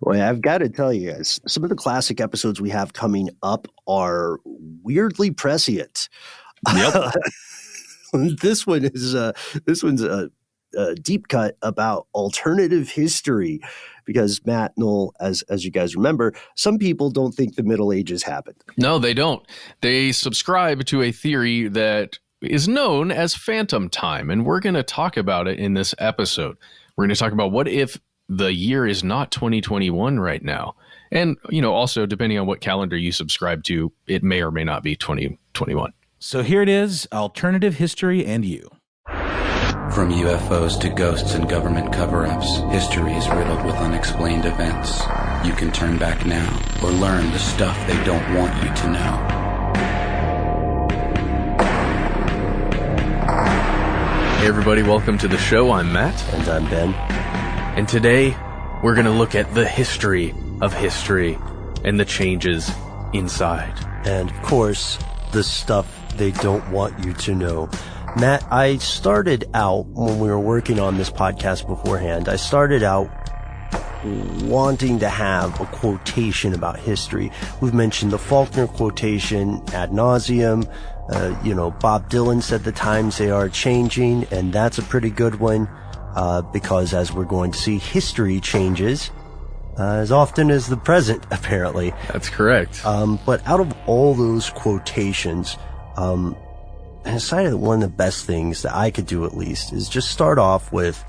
Well, I've got to tell you guys, some of the classic episodes we have coming up are weirdly prescient. Yep. This one's a deep cut about alternative history, because Matt, Noel, as you guys remember, some people don't think the Middle Ages happened. No, they don't. They subscribe to a theory that is known as phantom time, and we're going to talk about it in this episode. We're going to talk about what if the year is not 2021 right now. And, also, depending on what calendar you subscribe to, it may or may not be 2021. So here it is, Alternative History and You. From UFOs to ghosts and government cover-ups, history is riddled with unexplained events. You can turn back now or learn the stuff they don't want you to know. Hey everybody, welcome to the show. I'm Matt. And I'm Ben. And today, we're going to look at the history of history and the changes inside. And, of course, the stuff they don't want you to know. Matt, I started out, when we were working on this podcast beforehand, I started out wanting to have a quotation about history. We've mentioned the Faulkner quotation ad nauseum. Bob Dylan said the times they are changing, and that's a pretty good one. Because as we're going to see, history changes as often as the present, apparently. That's correct. But out of all those quotations, I decided that one of the best things that I could do, at least, is just start off with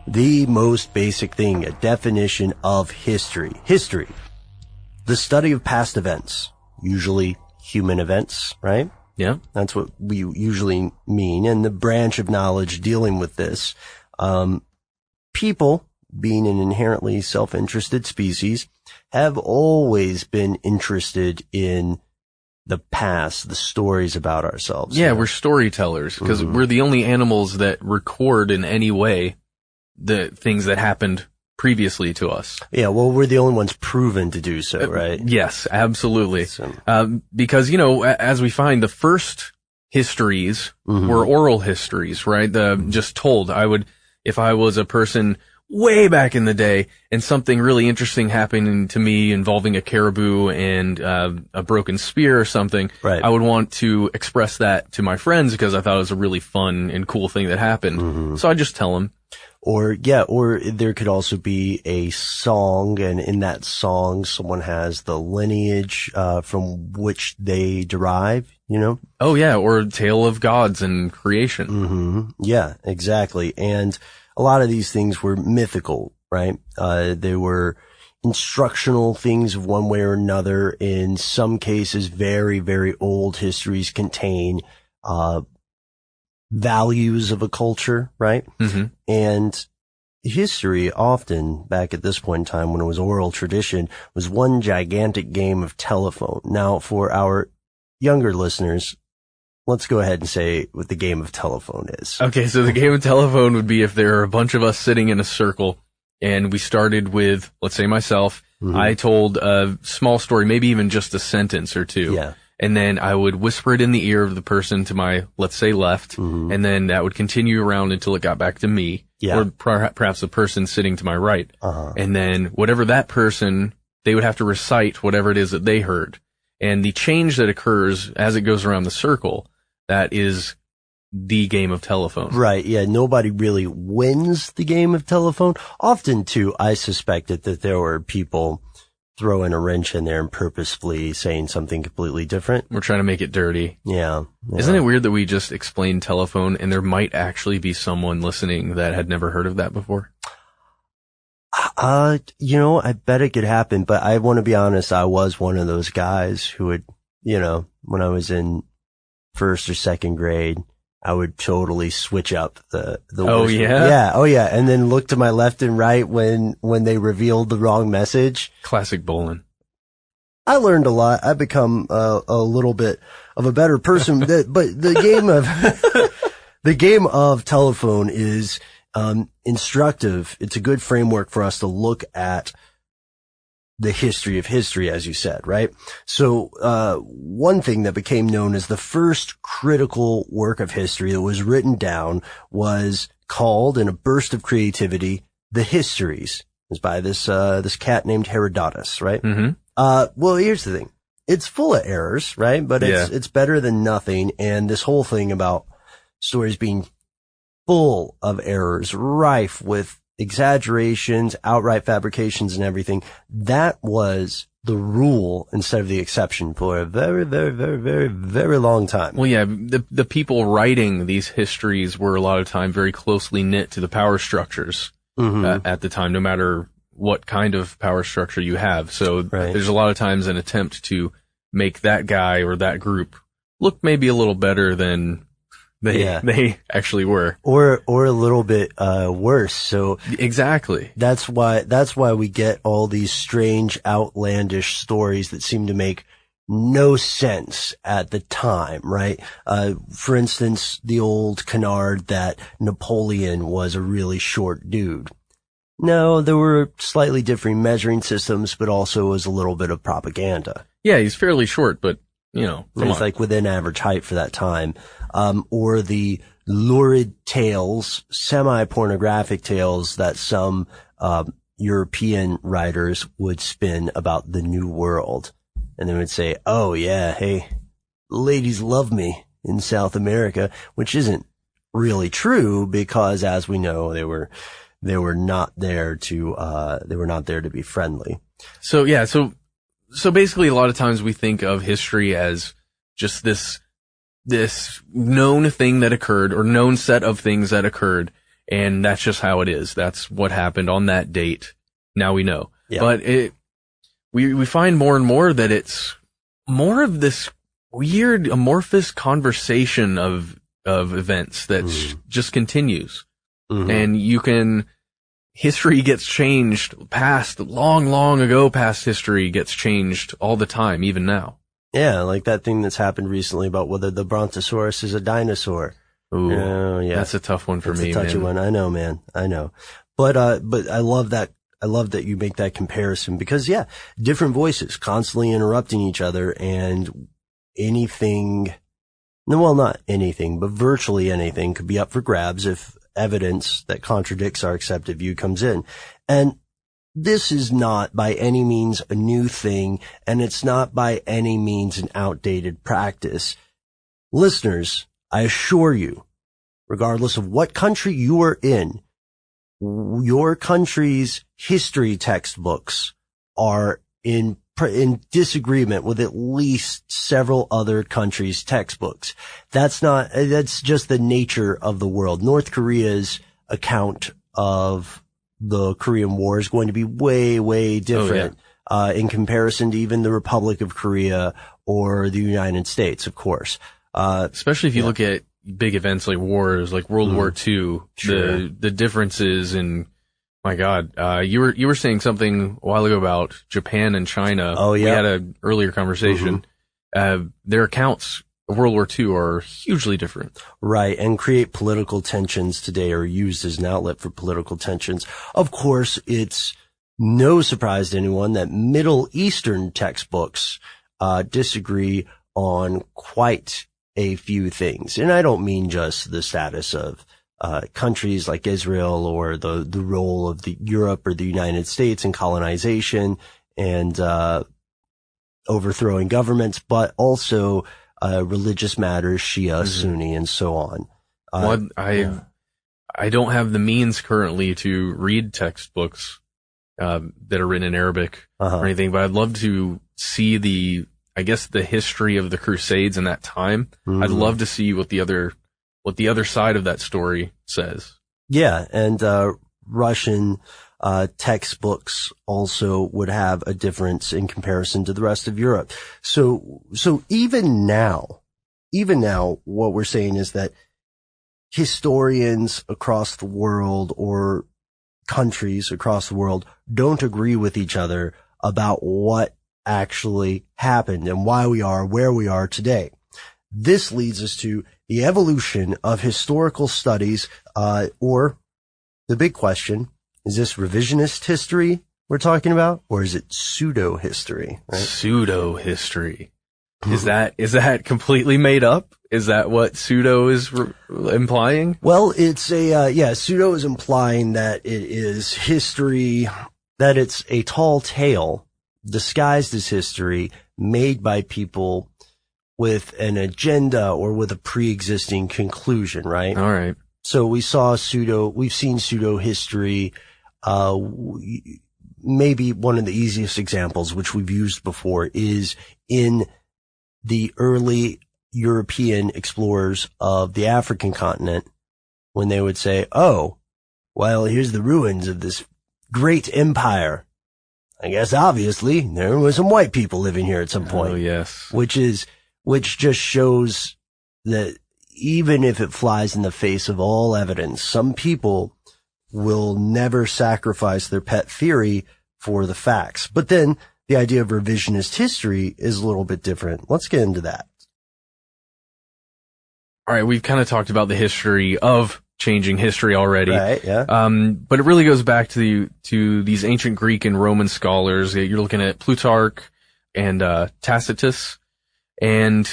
the most basic thing, a definition of history. History, the study of past events, usually human events, right? Yeah. That's what we usually mean. And the branch of knowledge dealing with this. People, being an inherently self-interested species, have always been interested in the past, the stories about ourselves. Yeah, we're storytellers because we're the only animals that record in any way the things that happened previously to us. Yeah, well, we're the only ones proven to do so, right? Yes, absolutely. So, because, as we find, the first histories were oral histories, right? Just told. If I was a person way back in the day and something really interesting happened to me involving a caribou and a broken spear or something, right, I would want to express that to my friends because I thought it was a really fun and cool thing that happened. So I just tell them. Or there could also be a song, and in that song, someone has the lineage from which they derive, Oh, yeah, or Tale of Gods and Creation. Yeah, exactly. And a lot of these things were mythical, right? They were instructional things of one way or another. In some cases, very, very old histories contain values of a culture, right? And history often, back at this point in time when it was oral tradition, was one gigantic game of telephone. Now, for our younger listeners, let's go ahead and say what the game of telephone is. Okay, so the game of telephone would be if there are a bunch of us sitting in a circle and we started with, let's say myself, I told a small story, maybe even just a sentence or two. Yeah. And then I would whisper it in the ear of the person to my, let's say, left. And then that would continue around until it got back to me. Yeah. Or perhaps the person sitting to my right. And then whatever that person, they would have to recite whatever it is that they heard. And the change that occurs as it goes around the circle, that is the game of telephone. Right. Yeah. Nobody really wins the game of telephone. Often, too, I suspected that there were people throwing a wrench in there and purposefully saying something completely different. We're trying to make it dirty. Yeah. Isn't it weird that we just explained telephone and there might actually be someone listening that had never heard of that before? I bet it could happen, but I want to be honest. I was one of those guys who would, when I was in first or second grade, I would totally switch up the Oh, words. yeah? Yeah. Oh, yeah. And then look to my left and right when they revealed the wrong message. Classic Bolin. I learned a lot. I become a little bit of a better person. But the game of telephone is instructive. It's a good framework for us to look at the history of history, as you said, right? So one thing that became known as the first critical work of history that was written down was called, in a burst of creativity, the Histories. It's by this cat named Herodotus, right? Mm-hmm. Well, here's the thing. It's full of errors, right? But it's better than nothing. And this whole thing about stories being full of errors, rife with exaggerations, outright fabrications and everything, that was the rule instead of the exception for a very, very, very, very, very long time. Well, yeah, the people writing these histories were a lot of time very closely knit to the power structures at the time, no matter what kind of power structure you have. So there's a lot of times an attempt to make that guy or that group look maybe a little better than they actually were, or a little bit worse. So exactly, that's why we get all these strange, outlandish stories that seem to make no sense at the time, right? For instance, the old canard that Napoleon was a really short dude. No, there were slightly differing measuring systems, but also was a little bit of propaganda. Yeah, he's fairly short, but it's like within average height for that time. Or the lurid tales, semi-pornographic tales that some European writers would spin about the New World. And they would say, oh yeah, hey, ladies love me in South America, which isn't really true because, as we know, they were not there to be friendly. So yeah, so basically a lot of times we think of history as just this known thing that occurred or known set of things that occurred, and that's just how it is. That's what happened on that date. Now we know. Yeah. But we find more and more that it's more of this weird amorphous conversation of events that just continues. And history gets changed long ago past history gets changed all the time, even now. Yeah, like that thing that's happened recently about whether the Brontosaurus is a dinosaur. Ooh, yeah. That's a tough one for me, man. That's a touchy one. I know, man. I know. But I love that. I love that you make that comparison because, yeah, different voices constantly interrupting each other, and not anything, but virtually anything could be up for grabs if evidence that contradicts our accepted view comes in. And this is not by any means a new thing, and it's not by any means an outdated practice. Listeners, I assure you, regardless of what country you are in, your country's history textbooks are in disagreement with at least several other countries' textbooks. That's just the nature of the world. North Korea's account of the Korean War is going to be way, way different, in comparison to even the Republic of Korea or the United States, of course. Especially if you look at big events like wars, like World War II, sure. The differences in, my God, you were saying something a while ago about Japan and China. Oh, yeah. We had an earlier conversation. Their accounts of World War II are hugely different. Right, and create political tensions today, or used as an outlet for political tensions. Of course, it's no surprise to anyone that Middle Eastern textbooks disagree on quite a few things. And I don't mean just the status of countries like Israel or the role of the Europe or the United States in colonization and overthrowing governments, but also religious matters, Shia, Sunni, and so on. I don't have the means currently to read textbooks that are written in Arabic or anything, but I'd love to see the history of the Crusades in that time. I'd love to see what the other side of that story says. Yeah, and Russian textbooks also would have a difference in comparison to the rest of Europe. So even now, what we're saying is that historians across the world or countries across the world don't agree with each other about what actually happened and why we are where we are today. This leads us to the evolution of historical studies, or the big question, is this revisionist history we're talking about, or is it pseudo history? Right? Pseudo history. Is that completely made up? Is that what pseudo is implying? Well, it's pseudo is implying that it is history that it's a tall tale disguised as history made by people with an agenda or with a pre-existing conclusion, right? All right. So we've seen pseudo history. Maybe one of the easiest examples, which we've used before, is in the early European explorers of the African continent, when they would say, oh, well, here's the ruins of this great empire. I guess obviously there was some white people living here at some point. Oh, yes. Which just shows that even if it flies in the face of all evidence, some people will never sacrifice their pet theory for the facts. But then the idea of revisionist history is a little bit different. Let's get into that. All right, we've kind of talked about the history of changing history already. Right, yeah. But it really goes back to these ancient Greek and Roman scholars. You're looking at Plutarch and Tacitus, and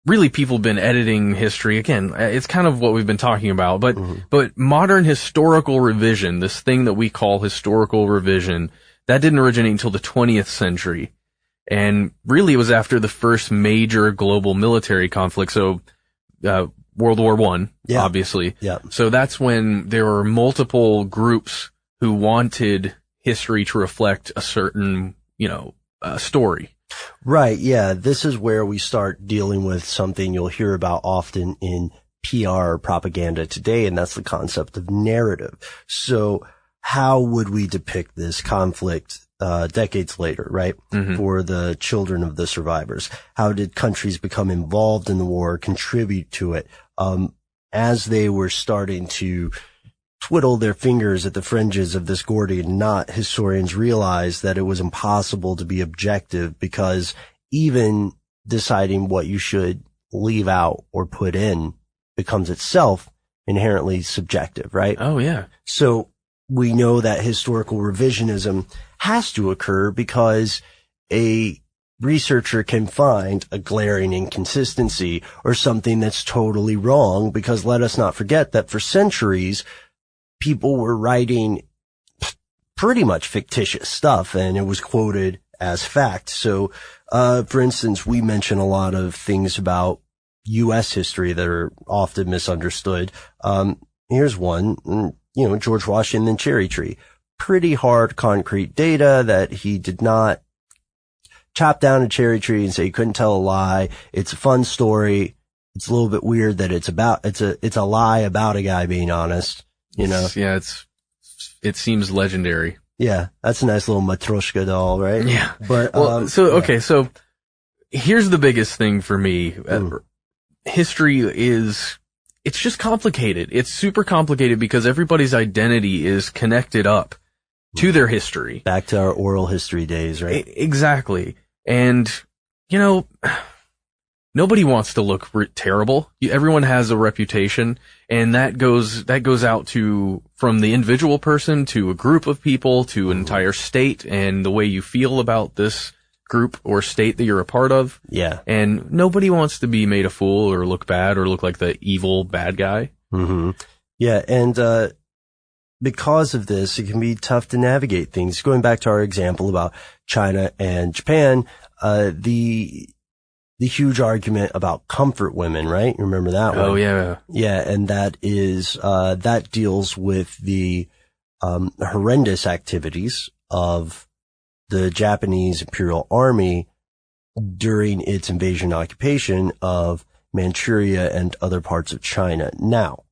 really people have been editing history. Again, it's kind of what we've been talking about, but modern historical revision, this thing that we call historical revision, that didn't originate until the 20th century. And really it was after the first major global military conflict. So, World War I, obviously. Yeah. So that's when there were multiple groups who wanted history to reflect a certain, story. Right. Yeah. This is where we start dealing with something you'll hear about often in PR propaganda today, and that's the concept of narrative. So how would we depict this conflict decades later, right? Mm-hmm. For the children of the survivors? How did countries become involved in the war, contribute to it? As they were starting to twiddle their fingers at the fringes of this Gordian knot, historians realized that it was impossible to be objective, because even deciding what you should leave out or put in becomes itself inherently subjective, right? Oh, yeah. So we know that historical revisionism has to occur because a researcher can find a glaring inconsistency or something that's totally wrong, because let us not forget that for centuries, people were writing pretty much fictitious stuff and it was quoted as fact. So, for instance, we mention a lot of things about U.S. history that are often misunderstood. Here's one, George Washington cherry tree. Pretty hard concrete data that he did not chop down a cherry tree and say he couldn't tell a lie. It's a fun story. It's a little bit weird that it's a lie about a guy being honest, Yeah, it seems legendary. Yeah, that's a nice little Matryoshka doll, right? Yeah. But, so here's the biggest thing for me. History it's just complicated. It's super complicated because everybody's identity is connected up to their history. Back to our oral history days, right? Exactly. And, nobody wants to look terrible. Everyone has a reputation, and that goes out from the individual person to a group of people to an entire state and the way you feel about this group or state that you're a part of. Yeah. And nobody wants to be made a fool or look bad or look like the evil bad guy. Mm-hmm. Yeah. And, because of this, it can be tough to navigate things. Going back to our example about China and Japan, the huge argument about comfort women, right? You remember that one? Oh, yeah. Yeah. And that is, that deals with the, horrendous activities of the Japanese Imperial Army during its invasion and occupation of Manchuria and other parts of China. Now,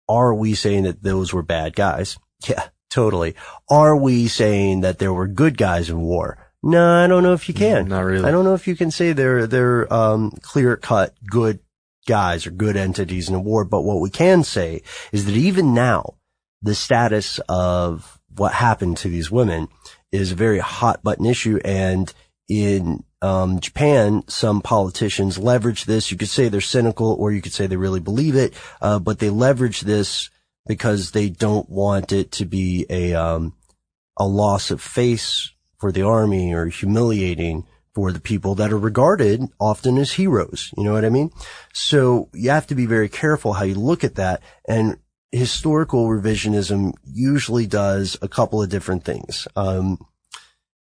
are we saying that those were bad guys? Yeah, totally. Are we saying that there were good guys in war? No, I don't know if you can. Not really. I don't know if you can say they're clear-cut good guys or good entities in a war. But what we can say is that even now, the status of what happened to these women is a very hot button issue. And in Japan, some politicians leverage this. You could say they're cynical, or you could say they really believe it, but they leverage this because they don't want it to be a loss of face for the army or humiliating for the people that are regarded often as heroes. You know what I mean? So you have to be very careful how you look at that. And historical revisionism usually does a couple of different things. Or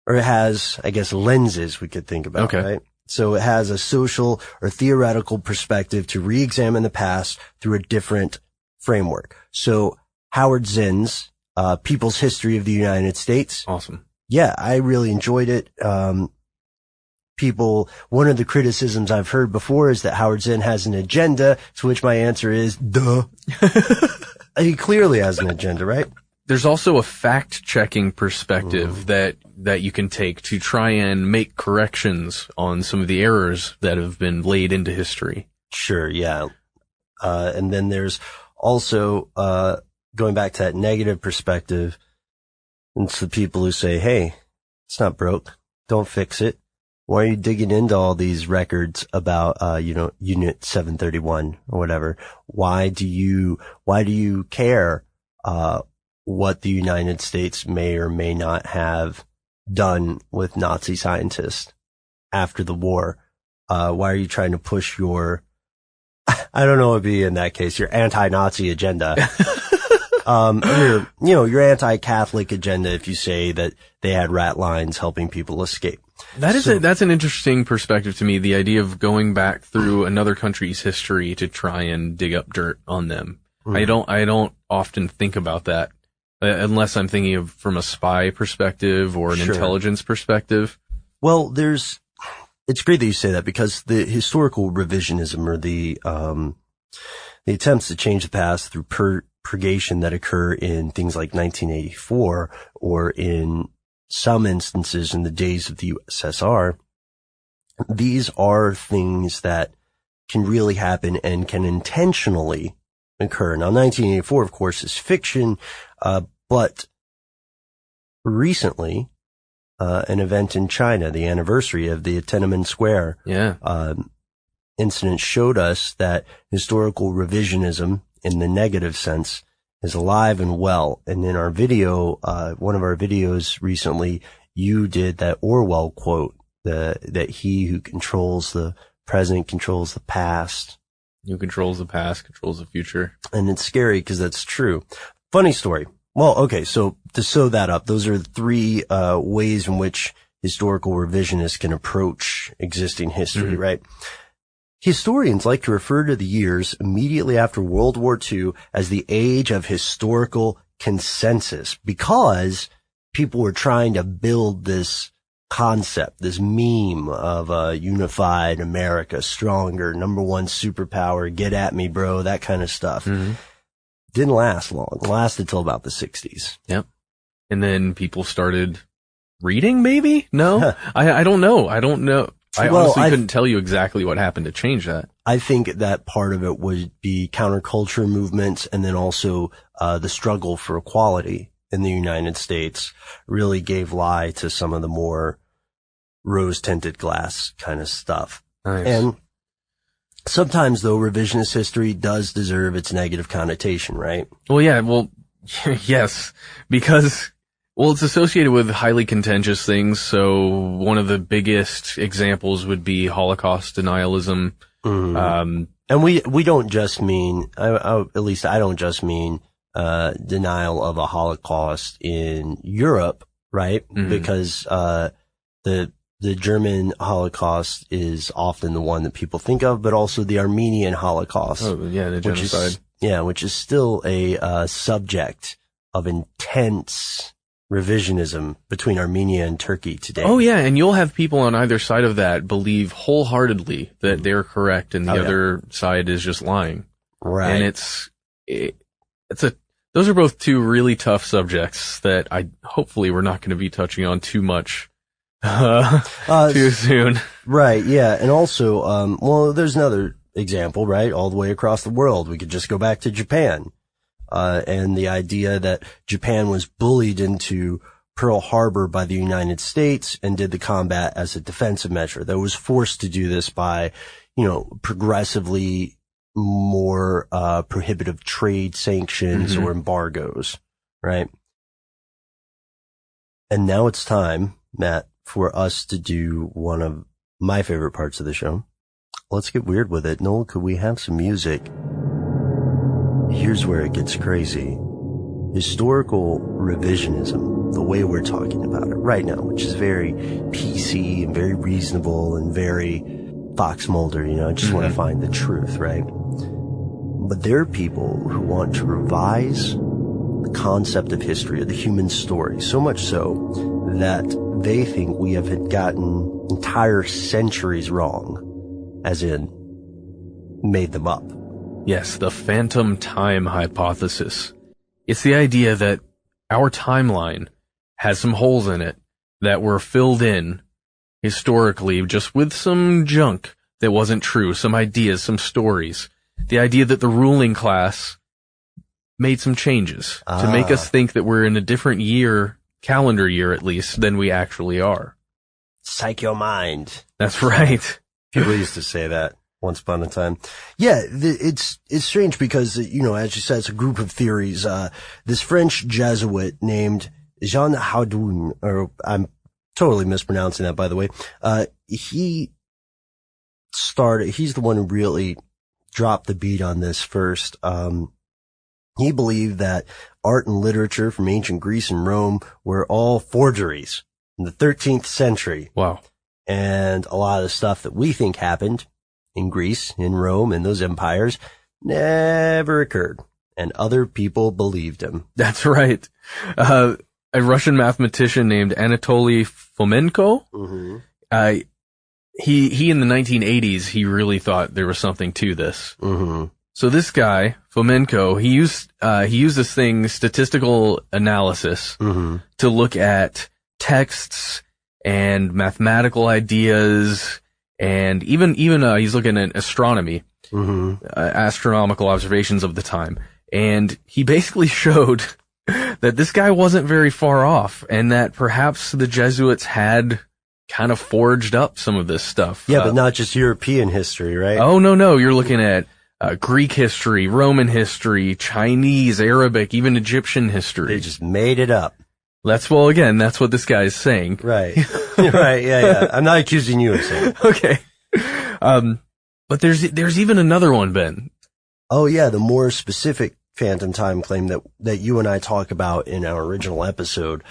it has, I guess, lenses we could think about, right? So it has a social or theoretical perspective to re-examine the past through a different framework. So Howard Zinn's, People's History of the United States. Awesome. Yeah, I really enjoyed it. One of the criticisms I've heard before is that Howard Zinn has an agenda, to which my answer is, duh. He clearly has an agenda, right? There's also a fact-checking perspective that you can take to try and make corrections on some of the errors that have been laid into history. Sure, yeah. And then there's also, going back to that negative perspective, it's the people who say, hey, it's not broke. Don't fix it. Why are you digging into all these records about, Unit 731 or whatever? Why do you care, what the United States may or may not have done with Nazi scientists after the war? Why are you trying to push your, I don't know what would be in that case, your anti-Nazi agenda? Your anti-Catholic agenda if you say that they had rat lines helping people escape. That's an interesting perspective to me, the idea of going back through another country's history to try and dig up dirt on them. I don't often think about that. Unless I'm thinking of from a spy perspective or an intelligence perspective. Well, it's great that you say that, because the historical revisionism, or the attempts to change the past through purgation that occur in things like 1984, or in some instances in the days of the USSR, these are things that can really happen and can intentionally occur. Now, 1984, of course, is fiction, but recently, an event in China, the anniversary of the Tiananmen Square incident, showed us that historical revisionism, in the negative sense, is alive and well. And in our video, one of our videos recently, you did that Orwell quote, that he who controls the present controls the past. Who controls the past controls the future. And it's scary because that's true. Funny story. Well, okay, so to sew that up, those are three ways in which historical revisionists can approach existing history, right? Historians like to refer to the years immediately after World War II as the age of historical consensus, because people were trying to build this concept, this meme of a unified America, stronger, number one superpower, get at me, bro, that kind of stuff. Didn't last long. It lasted till about the 60s. Yep. And then people started reading, maybe? No? I don't know. I honestly couldn't tell you exactly what happened to change that. I think that part of it would be counterculture movements, and then also the struggle for equality in the United States really gave lie to some of the more rose-tinted glass kind of stuff. Nice. And sometimes, though, revisionist history does deserve its negative connotation, right? Well, yeah, yes, because, it's associated with highly contentious things. So one of the biggest examples would be Holocaust denialism. And we don't just mean, at least I don't just mean, denial of a Holocaust in Europe, right? Because, the German Holocaust is often the one that people think of, but also the Armenian Holocaust. Oh, yeah, the genocide. Which is still a subject of intense revisionism between Armenia and Turkey today. Oh, yeah, and you'll have people on either side of that believe wholeheartedly that they're correct and the other side is just lying. Right. And those are both two really tough subjects that hopefully we're not going to be touching on too much too soon. Right, yeah. And also, there's another example, right? All the way across the world. We could just go back to Japan. And the idea that Japan was bullied into Pearl Harbor by the United States and did the combat as a defensive measure. That was forced to do this by, progressively more, prohibitive trade sanctions or embargoes, right? And now it's time, Matt, for us to do one of my favorite parts of the show. Let's get weird with it. Noel, could we have some music? here's where it gets crazy. Historical revisionism, the way we're talking about it right now, which is very PC and very reasonable and very Fox Mulder, I just want to find the truth, right? But there are people who want to revise the concept of history, of the human story, so much so that they think we have gotten entire centuries wrong, as in made them up. Yes, the phantom time hypothesis. It's the idea that our timeline has some holes in it that were filled in historically just with some junk that wasn't true, some ideas, some stories. The idea that the ruling class made some changes to make us think that we're in a different year, calendar year at least, than we actually are. Psych your mind. That's right. People used to say that once upon a time. Yeah, it's strange because, as you said, it's a group of theories. This French Jesuit named Jean Hardouin, or I'm totally mispronouncing that, by the way. He's the one who really dropped the beat on this first. He believed that art and literature from ancient Greece and Rome were all forgeries in the 13th century. Wow. And a lot of the stuff that we think happened in Greece, in Rome, in those empires never occurred. And other people believed him. That's right. A Russian mathematician named Anatoly Fomenko. Mm-hmm. He in the 1980s, he really thought there was something to this. Mm-hmm. So this guy, Fomenko, he used this thing, statistical analysis, to look at texts and mathematical ideas, and even he's looking at astronomy, astronomical observations of the time. And he basically showed that this guy wasn't very far off, and that perhaps the Jesuits had kind of forged up some of this stuff. Yeah, but not just European history, right? Oh, no. You're looking at Greek history, Roman history, Chinese, Arabic, even Egyptian history. They just made it up. That's what this guy is saying. Right. Right, yeah. I'm not accusing you of saying. Okay. But there's even another one, Ben. Oh, yeah, the more specific phantom time claim that you and I talk about in our original episode,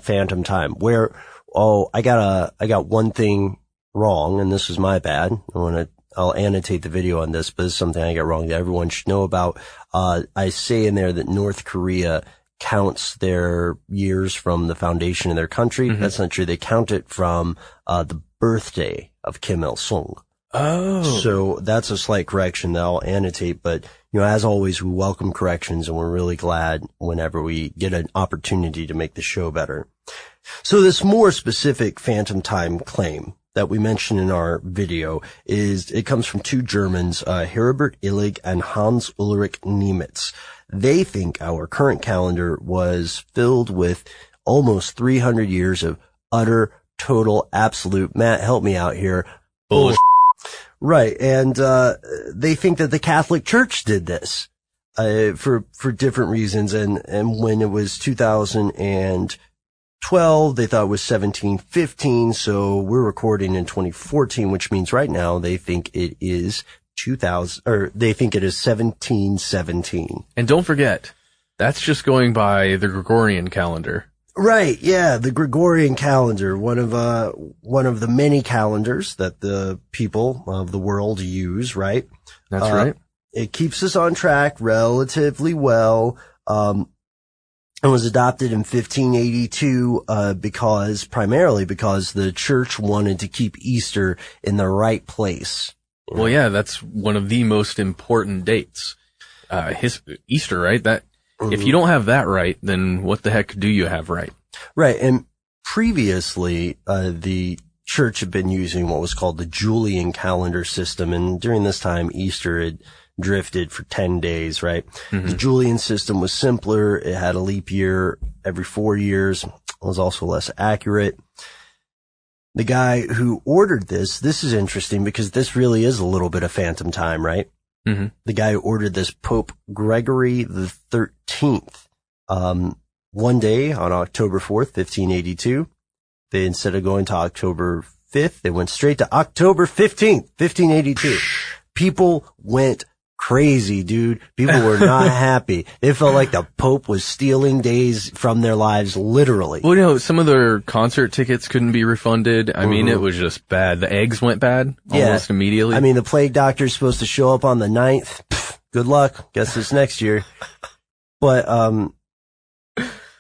Phantom Time, where, I got one thing wrong, and this was my bad. I'll annotate the video on this, but it's something I got wrong that everyone should know about. I say in there that North Korea counts their years from the foundation of their country. Mm-hmm. That's not true. They count it from the birthday of Kim Il-sung. Oh. So that's a slight correction that I'll annotate, but as always, we welcome corrections, and we're really glad whenever we get an opportunity to make the show better. So this more specific phantom time claim that we mentioned in our video it comes from two Germans, Heribert Illig and Hans Ulrich Niemitz. They think our current calendar was filled with almost 300 years of utter, total, absolute, Matt, help me out here, bullshit. Right. And, they think that the Catholic Church did this, for different reasons. And when it was 2012, they thought it was 1715. So we're recording in 2014, which means right now they think it is 1717. And don't forget, that's just going by the Gregorian calendar. Right, yeah, the Gregorian calendar, one of the many calendars that the people of the world use, right? That's right. It keeps us on track relatively well. It was adopted in 1582, primarily because the church wanted to keep Easter in the right place. Well, yeah, that's one of the most important dates. Easter, right? If you don't have that right, then what the heck do you have right? Right. And previously, the church had been using what was called the Julian calendar system. And during this time, Easter had drifted for 10 days, right? Mm-hmm. The Julian system was simpler. It had a leap year every 4 years. It was also less accurate. The guy who ordered this is interesting because this really is a little bit of phantom time, right? Mm-hmm. The guy who ordered this, Pope Gregory the 13th, one day on October 4th, 1582, they, instead of going to October 5th, they went straight to October 15th, 1582. People went crazy, dude. People were not happy. They felt like the Pope was stealing days from their lives, literally. Well, some of their concert tickets couldn't be refunded. I mean, it was just bad. The eggs went bad almost immediately. I mean, the plague doctor's supposed to show up on the 9th. Pfft, good luck. Guess it's next year. But,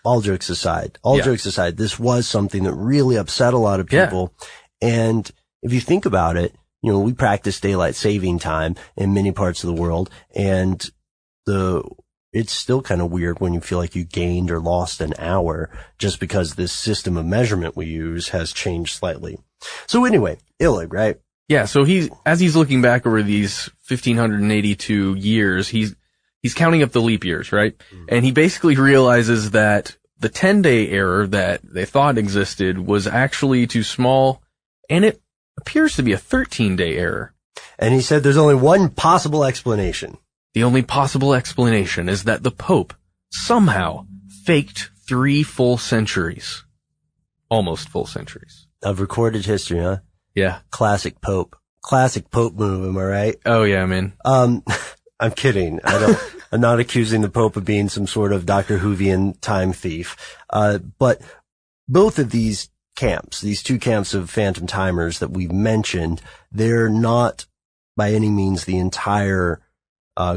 all jokes aside, this was something that really upset a lot of people. Yeah. And if you think about it, we practice daylight saving time in many parts of the world, and it's still kind of weird when you feel like you gained or lost an hour just because this system of measurement we use has changed slightly. So anyway, Illig, right? Yeah. So as he's looking back over these 1582 years, he's counting up the leap years, right? Mm-hmm. And he basically realizes that the 10-day error that they thought existed was actually too small, and it appears to be a 13-day error. And he said there's only one possible explanation. The only possible explanation is that the Pope somehow faked 3 full centuries. Almost full centuries. Of recorded history, huh? Yeah. Classic Pope. Classic Pope move, am I right? Oh yeah, man. I'm kidding. I'm not accusing the Pope of being some sort of Dr. Whovian time thief. But both of these camps, these 2 camps of phantom timers that we've mentioned, they're not by any means the entire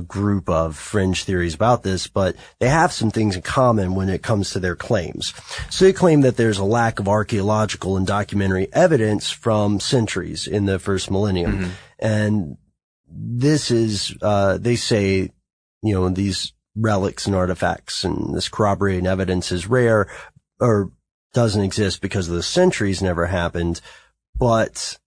group of fringe theories about this, but they have some things in common when it comes to their claims. So they claim that there's a lack of archaeological and documentary evidence from centuries in the first millennium. Mm-hmm. And this is, they say, these relics and artifacts and this corroborating evidence is rare or doesn't exist because the centuries never happened. But,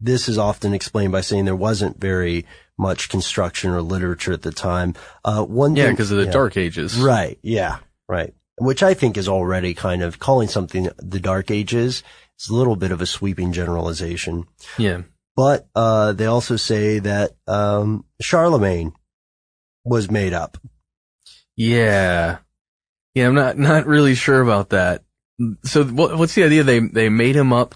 this is often explained by saying there wasn't very much construction or literature at the time. Because of the Dark Ages. Right. Yeah. Right. Which I think is already kind of calling something the Dark Ages. It's a little bit of a sweeping generalization. Yeah. But, they also say that, Charlemagne was made up. Yeah. Yeah. I'm not really sure about that. So what's the idea? They made him up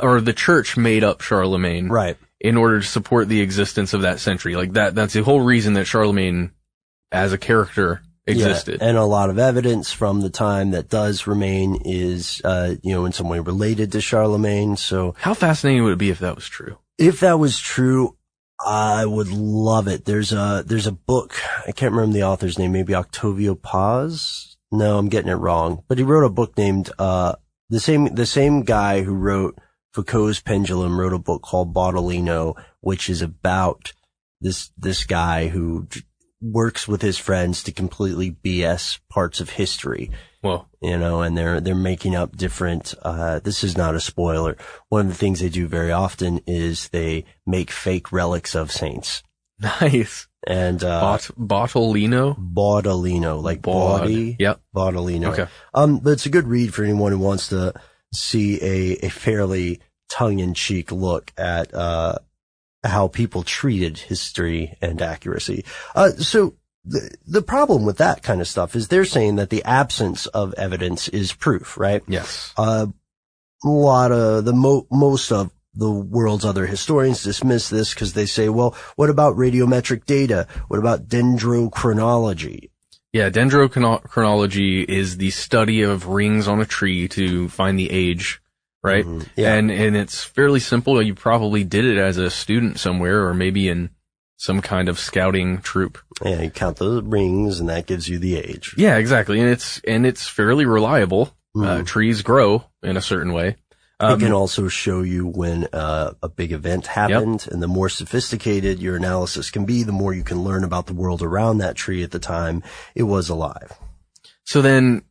or the church made up Charlemagne. Right. In order to support the existence of that century. Like that's the whole reason that Charlemagne as a character existed. Yeah, and a lot of evidence from the time that does remain is, in some way related to Charlemagne. So how fascinating would it be if that was true? If that was true, I would love it. There's a book. I can't remember the author's name. Maybe Octavio Paz. No, I'm getting it wrong. But he wrote a book named, the same guy who wrote Foucault's Pendulum wrote a book called Baudolino, which is about this guy who works with his friends to completely BS parts of history. Well, and they're making up different, this is not a spoiler. One of the things they do very often is they make fake relics of saints. Nice. And, Baudolino, like body. Yep. Baudolino. Okay. But it's a good read for anyone who wants to see a fairly tongue-in-cheek look at, how people treated history and accuracy. So the problem with that kind of stuff is they're saying that the absence of evidence is proof, right? Yes. A lot of most of the world's other historians dismiss this because they say, well, what about radiometric data? What about dendrochronology? Yeah, dendrochronology is the study of rings on a tree to find the age, right? Mm-hmm. Yeah. And it's fairly simple. You probably did it as a student somewhere or maybe in some kind of scouting troop. Yeah, you count the rings and that gives you the age. Yeah, exactly. And it's fairly reliable. Mm-hmm. Trees grow in a certain way. It can also show you when a big event happened, and the more sophisticated your analysis can be, the more you can learn about the world around that tree at the time it was alive. So then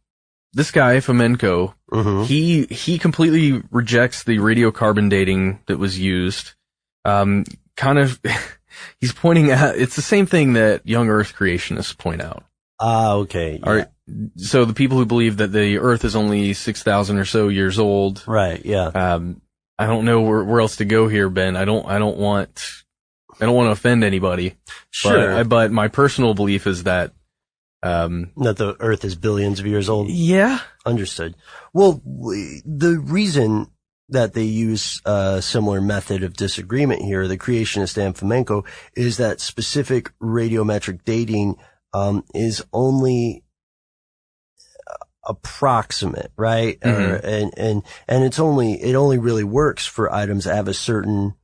this guy, Fomenko, mm-hmm. he completely rejects the radiocarbon dating that was used. He's pointing out, it's the same thing that young Earth creationists point out. Okay. Yeah. So the people who believe that the Earth is only 6,000 or so years old. Right. Yeah. I don't know where else to go here, Ben. I don't want to offend anybody. Sure. But my personal belief is that, that the Earth is billions of years old. Yeah. Understood. Well, the reason that they use a similar method of disagreement here, the creationist and Fomenko, is that specific radiometric dating is only approximate, right? And it only really works for items that have a certain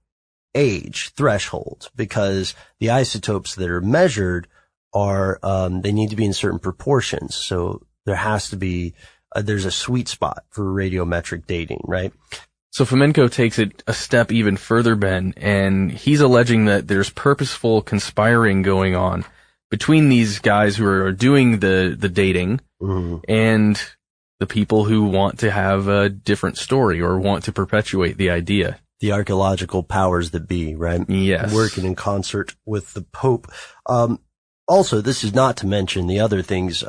age threshold, because the isotopes that are measured are they need to be in certain proportions. So there has to be there's a sweet spot for radiometric dating, right? So Fomenko takes it a step even further, Ben, and he's alleging that there's purposeful conspiring going on between these guys who are doing the dating and the people who want to have a different story or want to perpetuate the idea. The archaeological powers that be, right? Yes. Working in concert with the Pope. Also, this is not to mention the other things.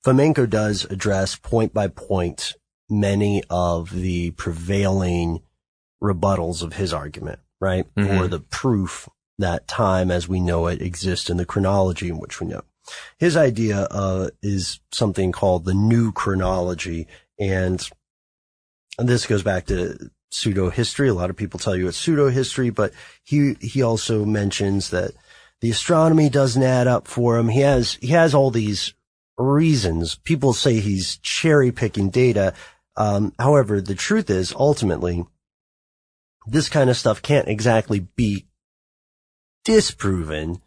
Fomenko does address point by point many of the prevailing rebuttals of his argument, right? Or the proof that time as we know it exists in the chronology in which we know. His idea is something called the new chronology, and this goes back to pseudo-history. A lot of people tell you it's pseudo-history, but he also mentions that the astronomy doesn't add up for him. He has all these reasons. People say he's cherry-picking data. However, the truth is, ultimately, this kind of stuff can't exactly be disproven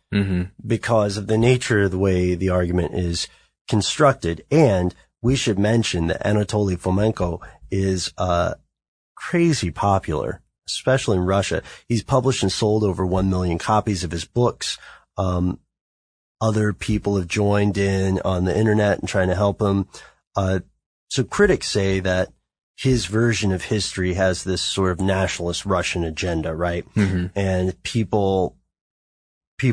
because of the nature of the way the argument is constructed. And we should mention that Anatoly Fomenko is crazy popular, especially in Russia. He's published and sold over 1 million copies of his books. Other people have joined in on the internet and trying to help him. So critics say that his version of history has this sort of nationalist Russian agenda, right? And people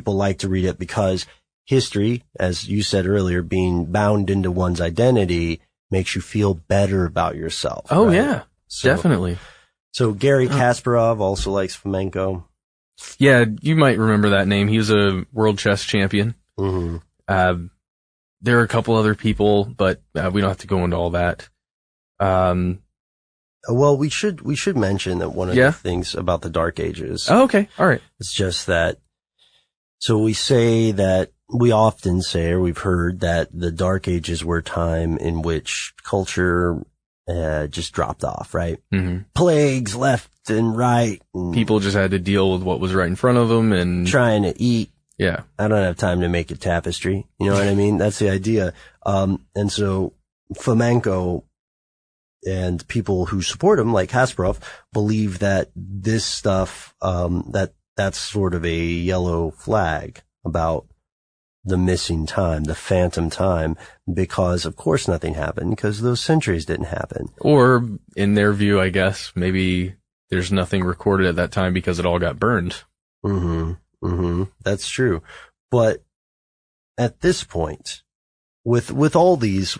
like to read it because history, as you said earlier, being bound into one's identity makes you feel better about yourself. Oh, right? yeah, definitely. So Gary Kasparov also likes Fomenko. Yeah, you might remember that name. He was a world chess champion. There are a couple other people, but we don't have to go into all that. Well, we should mention that one of the things about the Dark Ages. Oh, okay. All right. It's just that, so we often say, or we've heard that the Dark Ages were a time in which culture just dropped off, right? Plagues left and right. And people just had to deal with what was right in front of them and trying to eat. Yeah. I don't have time to make a tapestry. You know what I mean? That's the idea. And so Fomenko and people who support him, like Kasparov, believe that this stuff, that's sort of a yellow flag about the missing time, the phantom time, because of course nothing happened, because those centuries didn't happen. Or in their view, I guess, maybe there's nothing recorded at that time because it all got burned. That's true. But at this point, with all these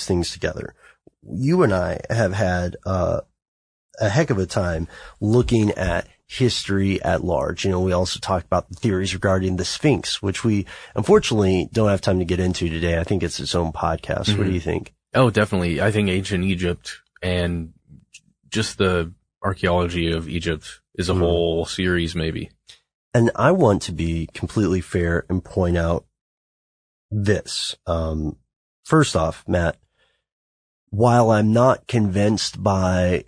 things together, you and I have had a heck of a time looking at history at large. You know, we also talked about the theories regarding the Sphinx, which we unfortunately don't have time to get into today. I think it's its own podcast. What do you think? Oh, definitely. I think ancient Egypt and just the archaeology of Egypt is a whole series, maybe. And I want to be completely fair and point out this. First off, Matt, while I'm not convinced by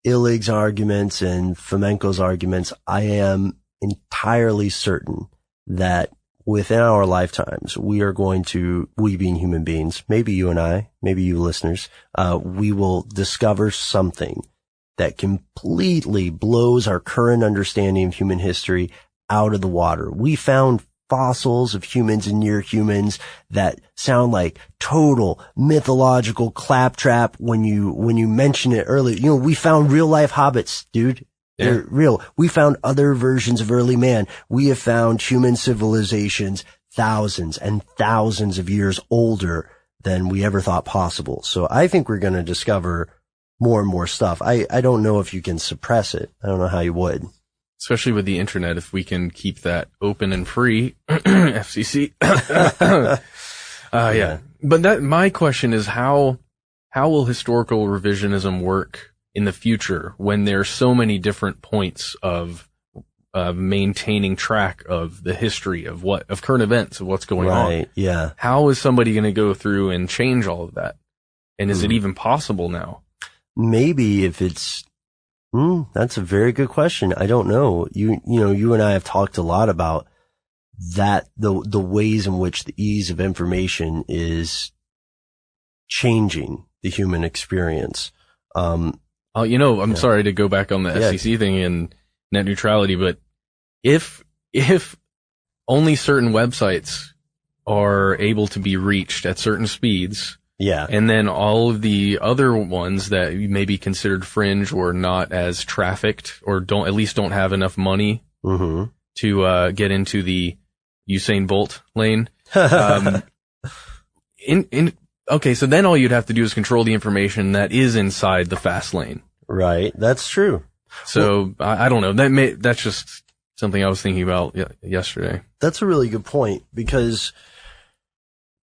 Illig's arguments and Fomenko's arguments, I am entirely certain that within our lifetimes, we being human beings, maybe you and I, maybe you listeners, we will discover something that completely blows our current understanding of human history out of the water. We found fossils of humans and near humans that sound like total mythological claptrap when you mention it earlier. You know, we found real life hobbits, dude. They're real. We found other versions of early man. We have found human civilizations thousands and thousands of years older than we ever thought possible. So I think we're going to discover more and more stuff. I don't know if you can suppress it. I don't know how you would. Especially with the internet, if we can keep that open and free, FCC. Yeah. But my question is how will historical revisionism work in the future when there's so many different points of maintaining track of the history of current events, of what's going on. Right, yeah. How is somebody going to go through and change all of that? And is it even possible now? Maybe if it's, that's a very good question. I don't know. You and I have talked a lot about that, the ways in which the ease of information is changing the human experience. I'm sorry to go back on the FCC thing and net neutrality, but if only certain websites are able to be reached at certain speeds, and then all of the other ones that may be considered fringe or not as trafficked or don't have enough money to get into the Usain Bolt lane. Okay, so then all you'd have to do is control the information that is inside the fast lane. Right, that's true. So I don't know. That's just something I was thinking about yesterday. That's a really good point, because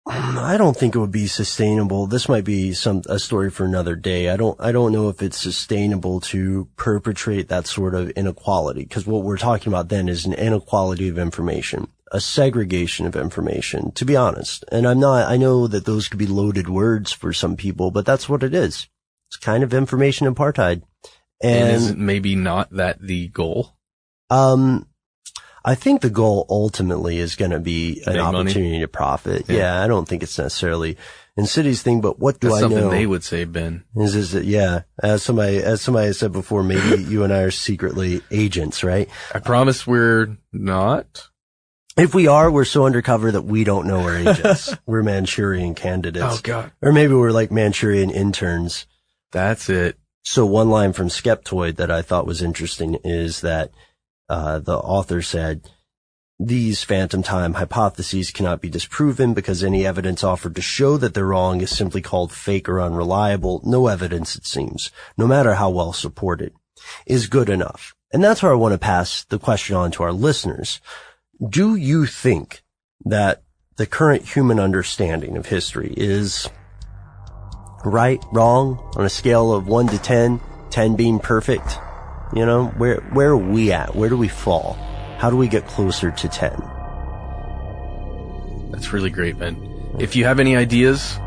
I don't think it would be sustainable. This might be a story for another day. I don't know if it's sustainable to perpetrate that sort of inequality, because what we're talking about then is an inequality of information, a segregation of information, to be honest. And I know that those could be loaded words for some people, but that's what it is. It's kind of information apartheid. And is it maybe not that the goal? I think the goal ultimately is going to be an opportunity to profit. Yeah, I don't think it's necessarily insidious thing, but what do I know? That's something they would say, Ben. Is it, yeah. As somebody has said before, maybe you and I are secretly agents, right? I promise we're not. If we are, we're so undercover that we don't know we're agents. We're Manchurian candidates. Oh, God. Or maybe we're like Manchurian interns. That's it. So one line from Skeptoid that I thought was interesting is that the author said, these phantom time hypotheses cannot be disproven because any evidence offered to show that they're wrong is simply called fake or unreliable. No evidence, it seems, no matter how well supported, is good enough. And that's where I want to pass the question on to our listeners. Do you think that the current human understanding of history is right, wrong, on a scale of 1 to 10, 10 being perfect? You know, where are we at? Where do we fall? How do we get closer to 10? That's really great, Ben. If you have any ideas,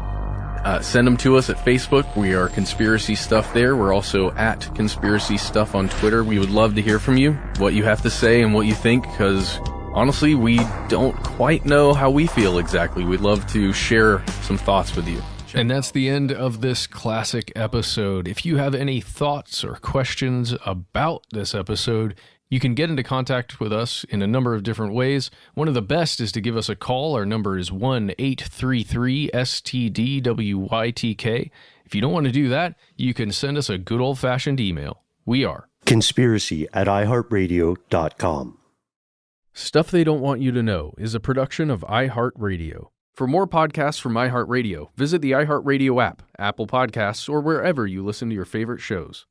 send them to us at Facebook. We are Conspiracy Stuff there. We're also at Conspiracy Stuff on Twitter. We would love to hear from you, what you have to say and what you think, because honestly, we don't quite know how we feel exactly. We'd love to share some thoughts with you. And that's the end of this classic episode. If you have any thoughts or questions about this episode, you can get into contact with us in a number of different ways. One of the best is to give us a call. Our number is 1-833-STDWYTK. If you don't want to do that, you can send us a good old-fashioned email. We are conspiracy@iHeartRadio.com. Stuff They Don't Want You to Know is a production of iHeartRadio. For more podcasts from iHeartRadio, visit the iHeartRadio app, Apple Podcasts, or wherever you listen to your favorite shows.